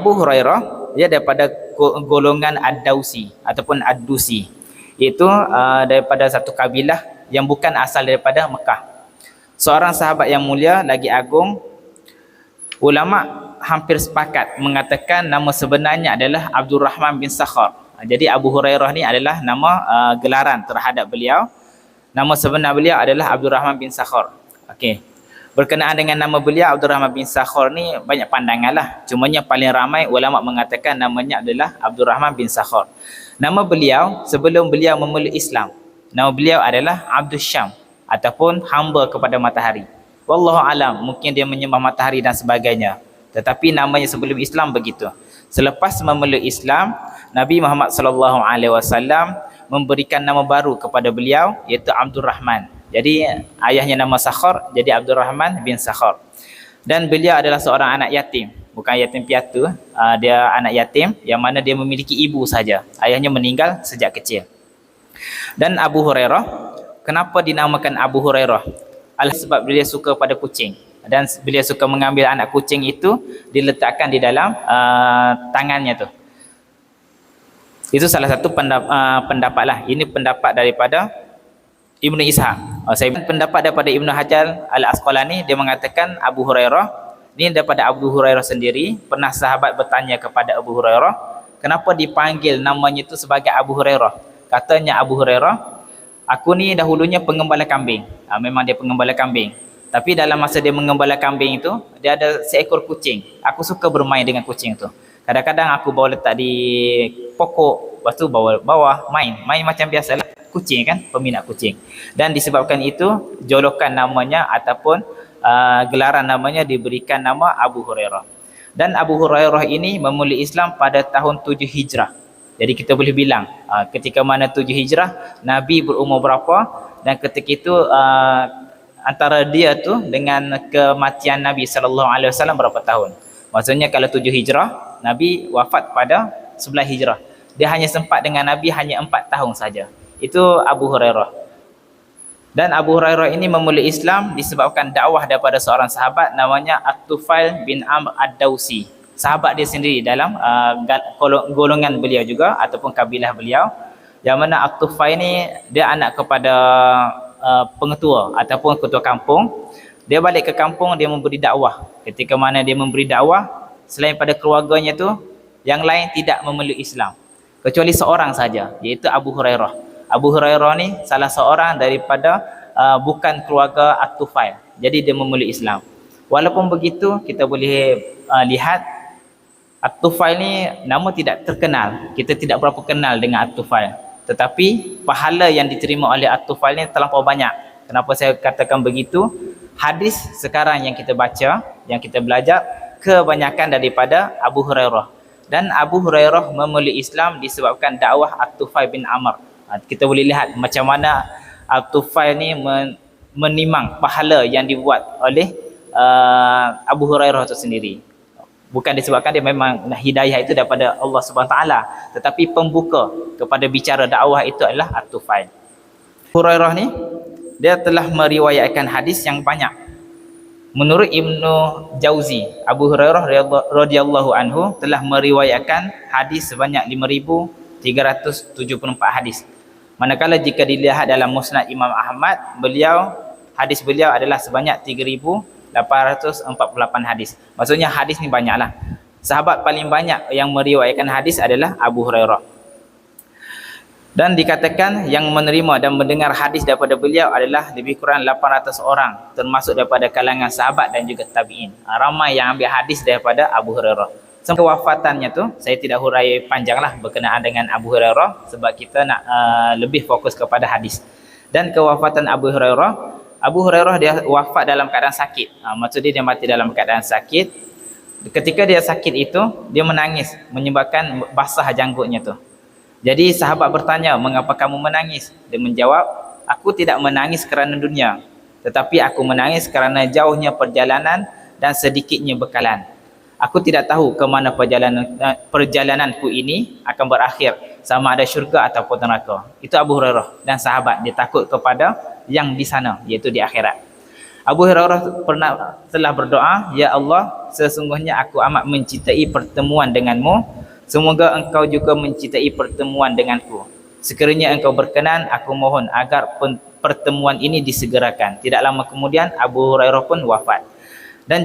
Abu Hurairah dia daripada golongan Ad-Dausi ataupun Ad-Dusi, iaitu daripada satu kabilah yang bukan asal daripada Mekah. Seorang sahabat yang mulia lagi agung. Ulama hampir sepakat mengatakan nama sebenarnya adalah Abdul Rahman bin Sakhar. Jadi Abu Hurairah ni adalah nama gelaran terhadap beliau. Nama sebenar beliau adalah Abdul Rahman bin Sakhar. Okey. Berkenaan dengan nama beliau Abdul Rahman bin Sakhar ni banyak pandangan lah. Cumanya paling ramai ulama mengatakan namanya adalah Abdul Rahman bin Sakhar. Nama beliau sebelum beliau memeluk Islam, nama beliau adalah Abdul Syam ataupun hamba kepada matahari. Wallahu alam, mungkin dia menyembah matahari dan sebagainya. Tetapi namanya sebelum Islam begitu. Selepas memeluk Islam, Nabi Muhammad sallallahu alaihi wasallam memberikan nama baru kepada beliau, iaitu Abdul Rahman. Jadi ayahnya nama Sakhar, jadi Abdul Rahman bin Sakhar. Dan beliau adalah seorang anak yatim, bukan yatim piatu, dia anak yatim yang mana dia memiliki ibu saja. Ayahnya meninggal sejak kecil. Dan Abu Hurairah, kenapa dinamakan Abu Hurairah? Sebab beliau suka pada kucing, dan beliau suka mengambil anak kucing itu diletakkan di dalam tangannya tu. Itu salah satu pendapat lah. Ini pendapat daripada Ibnu Ishaq. Saya pendapat daripada Ibnu Hajar Al-Asqalani, dia mengatakan Abu Hurairah ini daripada Abu Hurairah sendiri. Pernah sahabat bertanya kepada Abu Hurairah, kenapa dipanggil namanya itu sebagai Abu Hurairah? Katanya Abu Hurairah, aku ni dahulunya pengembala kambing. Memang dia pengembala kambing. Tapi dalam masa dia mengembala kambing itu, dia ada seekor kucing. Aku suka bermain dengan kucing tu. Kadang-kadang aku bawa letak di pokok, lepas tu bawa bawah main macam biasalah. Kucing kan, peminat kucing. Dan disebabkan itu, jolokan namanya ataupun gelaran namanya diberikan nama Abu Hurairah. Dan Abu Hurairah ini memulai Islam pada tahun 7 Hijrah. Jadi kita boleh bilang ketika mana 7 Hijrah Nabi berumur berapa, dan ketika itu antara dia tu dengan kematian Nabi SAW berapa tahun. Maksudnya kalau 7 Hijrah Nabi wafat pada 11 Hijrah. Dia hanya sempat dengan Nabi hanya 4 tahun saja. Itu Abu Hurairah. Dan Abu Hurairah ini memulai Islam disebabkan dakwah daripada seorang sahabat namanya At-Tufail bin Amr Ad-Dausi. Sahabat dia sendiri dalam golongan beliau juga ataupun kabilah beliau, yang mana At-Tufail ni dia anak kepada pengetua ataupun ketua kampung. Dia balik ke kampung, dia memberi dakwah. Ketika mana dia memberi dakwah, selain pada keluarganya tu, yang lain tidak memeluk Islam kecuali seorang saja, iaitu Abu Hurairah. Abu Hurairah ni salah seorang daripada bukan keluarga At-Tufail, jadi dia memeluk Islam. Walaupun begitu, kita boleh lihat At-Tufail ni nama tidak terkenal. Kita tidak berapa kenal dengan At-Tufail. Tetapi pahala yang diterima oleh At-Tufail ni terlampau banyak. Kenapa saya katakan begitu? Hadis sekarang yang kita baca, yang kita belajar, kebanyakan daripada Abu Hurairah. Dan Abu Hurairah memeluk Islam disebabkan dakwah At-Tufail bin Amr. Kita boleh lihat macam mana At-Tufail ni menimang pahala yang dibuat oleh Abu Hurairah itu sendiri. Bukan disebabkan dia memang hidayah itu daripada Allah Subhanahu Taala, tetapi pembuka kepada bicara dakwah itu adalah At-Tufail. Hurairah ni dia telah meriwayatkan hadis yang banyak. Menurut Ibnu Jauzi, Abu Hurairah radhiyallahu anhu telah meriwayatkan hadis sebanyak 5,374 hadis. Manakala jika dilihat dalam Musnad Imam Ahmad, hadis beliau adalah sebanyak 3,848 hadis. Maksudnya hadis ni banyaklah. Sahabat paling banyak yang meriwayatkan hadis adalah Abu Hurairah. Dan dikatakan yang menerima dan mendengar hadis daripada beliau adalah lebih kurang 800 orang, termasuk daripada kalangan sahabat dan juga tabi'in. Ramai yang ambil hadis daripada Abu Hurairah. Kewafatannya tu saya tidak hurai panjanglah berkenaan dengan Abu Hurairah, sebab kita nak lebih fokus kepada hadis. Dan kewafatan Abu Hurairah dia wafat dalam keadaan sakit. Maksudnya dia mati dalam keadaan sakit. Ketika dia sakit itu, dia menangis menyebabkan basah janggutnya tu. Jadi sahabat bertanya, mengapa kamu menangis? Dia menjawab, aku tidak menangis kerana dunia, tetapi aku menangis kerana jauhnya perjalanan dan sedikitnya bekalan. Aku tidak tahu ke mana perjalananku ini akan berakhir, sama ada syurga ataupun neraka. Itu Abu Hurairah dan sahabat, dia takut kepada yang di sana, iaitu di akhirat. Abu Hurairah telah berdoa, "Ya Allah, sesungguhnya aku amat mencintai pertemuan denganmu. Semoga engkau juga mencintai pertemuan denganku. Sekiranya engkau berkenan, aku mohon agar pertemuan ini disegerakan." Tidak lama kemudian Abu Hurairah pun wafat.